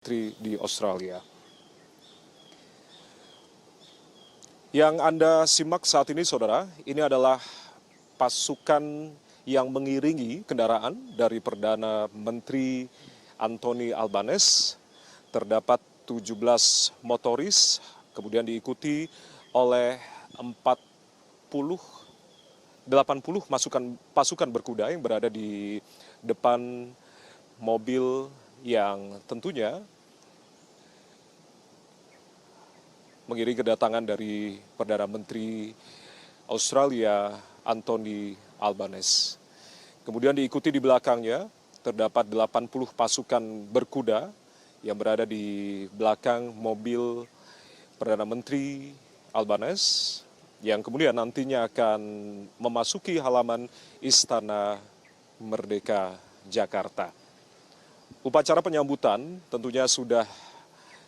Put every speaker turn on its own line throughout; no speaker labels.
di Australia. Yang Anda simak saat ini, saudara, ini adalah pasukan yang mengiringi kendaraan dari Perdana Menteri Anthony Albanese. Terdapat 17 motoris, kemudian diikuti oleh 80 pasukan berkuda yang berada di depan mobil yang tentunya mengiringi kedatangan dari Perdana Menteri Australia Anthony Albanese. Kemudian diikuti di belakangnya terdapat 80 pasukan berkuda yang berada di belakang mobil Perdana Menteri Albanese yang kemudian nantinya akan memasuki halaman Istana Merdeka Jakarta. Upacara penyambutan tentunya sudah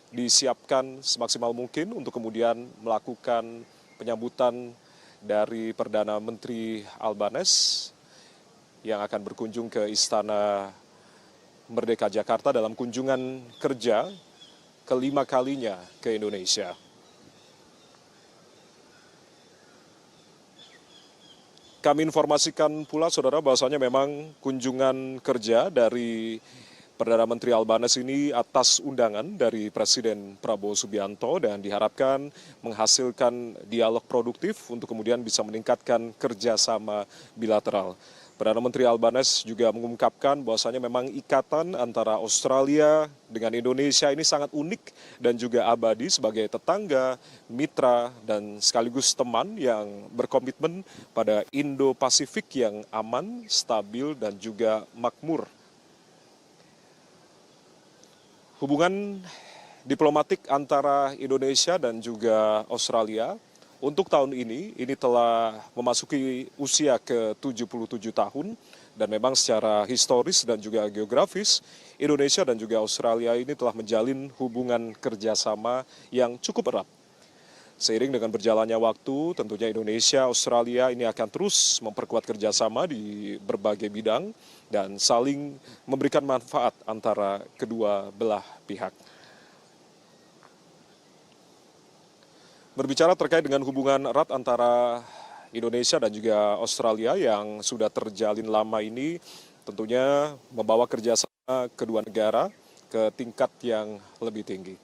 disiapkan semaksimal mungkin untuk kemudian melakukan penyambutan dari Perdana Menteri Albanese yang akan berkunjung ke Istana Merdeka Jakarta dalam kunjungan kerja kelima kalinya ke Indonesia. Kami informasikan pula, saudara, bahwasanya memang kunjungan kerja dari Perdana Menteri Albanese ini atas undangan dari Presiden Prabowo Subianto dan diharapkan menghasilkan dialog produktif untuk kemudian bisa meningkatkan kerjasama bilateral. Perdana Menteri Albanese juga mengungkapkan bahwasanya memang ikatan antara Australia dengan Indonesia ini sangat unik dan juga abadi sebagai tetangga, mitra, dan sekaligus teman yang berkomitmen pada Indo-Pasifik yang aman, stabil, dan juga makmur. Hubungan diplomatik antara Indonesia dan juga Australia untuk tahun ini telah memasuki usia ke-77 tahun dan memang secara historis dan juga geografis Indonesia dan juga Australia ini telah menjalin hubungan kerjasama yang cukup erat. Seiring dengan berjalannya waktu, tentunya Indonesia, Australia ini akan terus memperkuat kerjasama di berbagai bidang dan saling memberikan manfaat antara kedua belah pihak. Berbicara terkait dengan hubungan erat antara Indonesia dan juga Australia yang sudah terjalin lama ini, tentunya membawa kerjasama kedua negara ke tingkat yang lebih tinggi.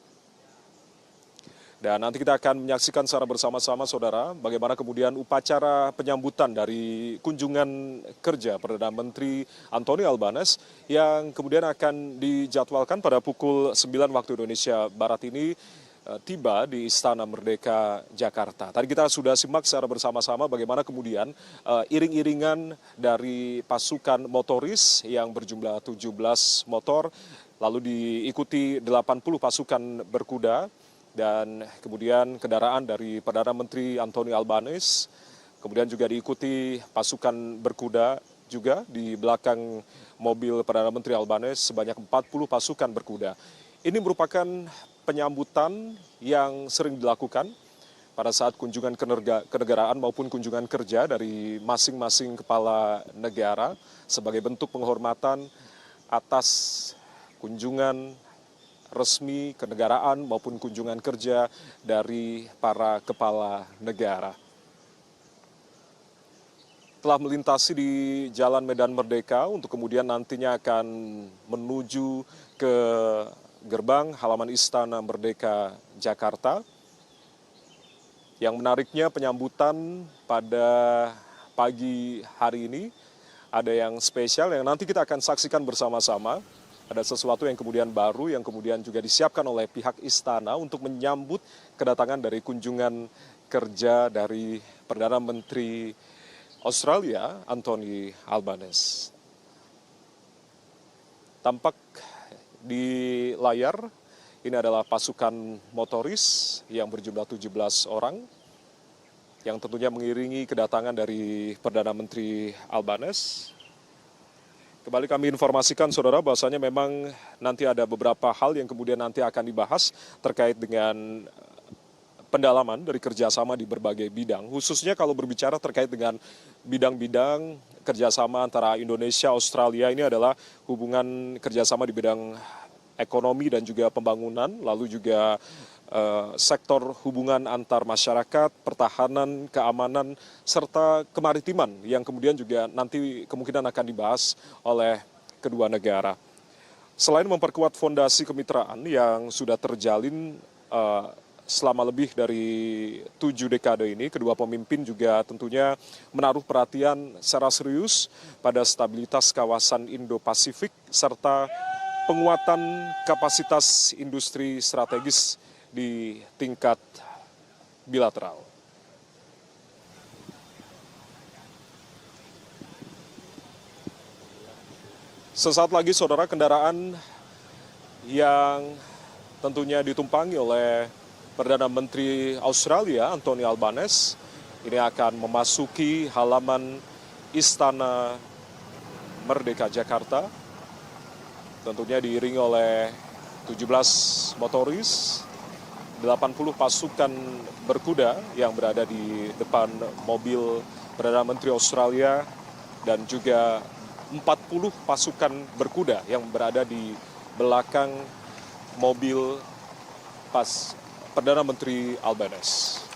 Dan nanti kita akan menyaksikan secara bersama-sama, saudara, bagaimana kemudian upacara penyambutan dari kunjungan kerja Perdana Menteri Anthony Albanese yang kemudian akan dijadwalkan pada pukul 9 waktu Indonesia Barat ini tiba di Istana Merdeka Jakarta. Tadi kita sudah simak secara bersama-sama bagaimana kemudian iring-iringan dari pasukan motoris yang berjumlah 17 motor, lalu diikuti 80 pasukan berkuda, dan kemudian kendaraan dari Perdana Menteri Anthony Albanese, kemudian juga diikuti pasukan berkuda juga di belakang mobil Perdana Menteri Albanese sebanyak 40 pasukan berkuda. Ini merupakan penyambutan yang sering dilakukan pada saat kunjungan kenegaraan maupun kunjungan kerja dari masing-masing kepala negara sebagai bentuk penghormatan atas kunjungan resmi kenegaraan maupun kunjungan kerja dari para kepala negara. Telah melintasi di Jalan Medan Merdeka untuk kemudian nantinya akan menuju ke gerbang halaman Istana Merdeka Jakarta. Yang menariknya penyambutan pada pagi hari ini ada yang spesial yang nanti kita akan saksikan bersama-sama. Ada sesuatu yang kemudian baru yang kemudian juga disiapkan oleh pihak istana untuk menyambut kedatangan dari kunjungan kerja dari Perdana Menteri Australia Anthony Albanese. Tampak di layar ini adalah pasukan motoris yang berjumlah 17 orang yang tentunya mengiringi kedatangan dari Perdana Menteri Albanese. Kembali kami informasikan, saudara, bahwasanya memang nanti ada beberapa hal yang kemudian nanti akan dibahas terkait dengan pendalaman dari kerjasama di berbagai bidang, khususnya kalau berbicara terkait dengan bidang-bidang kerjasama antara Indonesia, Australia ini adalah hubungan kerjasama di bidang ekonomi dan juga pembangunan, lalu juga sektor hubungan antar masyarakat, pertahanan, keamanan, serta kemaritiman yang kemudian juga nanti kemungkinan akan dibahas oleh kedua negara. Selain memperkuat fondasi kemitraan yang sudah terjalin selama lebih dari 7 dekade ini, kedua pemimpin juga tentunya menaruh perhatian secara serius pada stabilitas kawasan Indo-Pasifik serta penguatan kapasitas industri strategis di tingkat bilateral. Sesaat lagi, saudara, kendaraan yang tentunya ditumpangi oleh Perdana Menteri Australia Anthony Albanese ini akan memasuki halaman Istana Merdeka Jakarta, tentunya diiringi oleh 17 motoris, 80 pasukan berkuda yang berada di depan mobil Perdana Menteri Australia dan juga 40 pasukan berkuda yang berada di belakang mobil Perdana Menteri Albanese.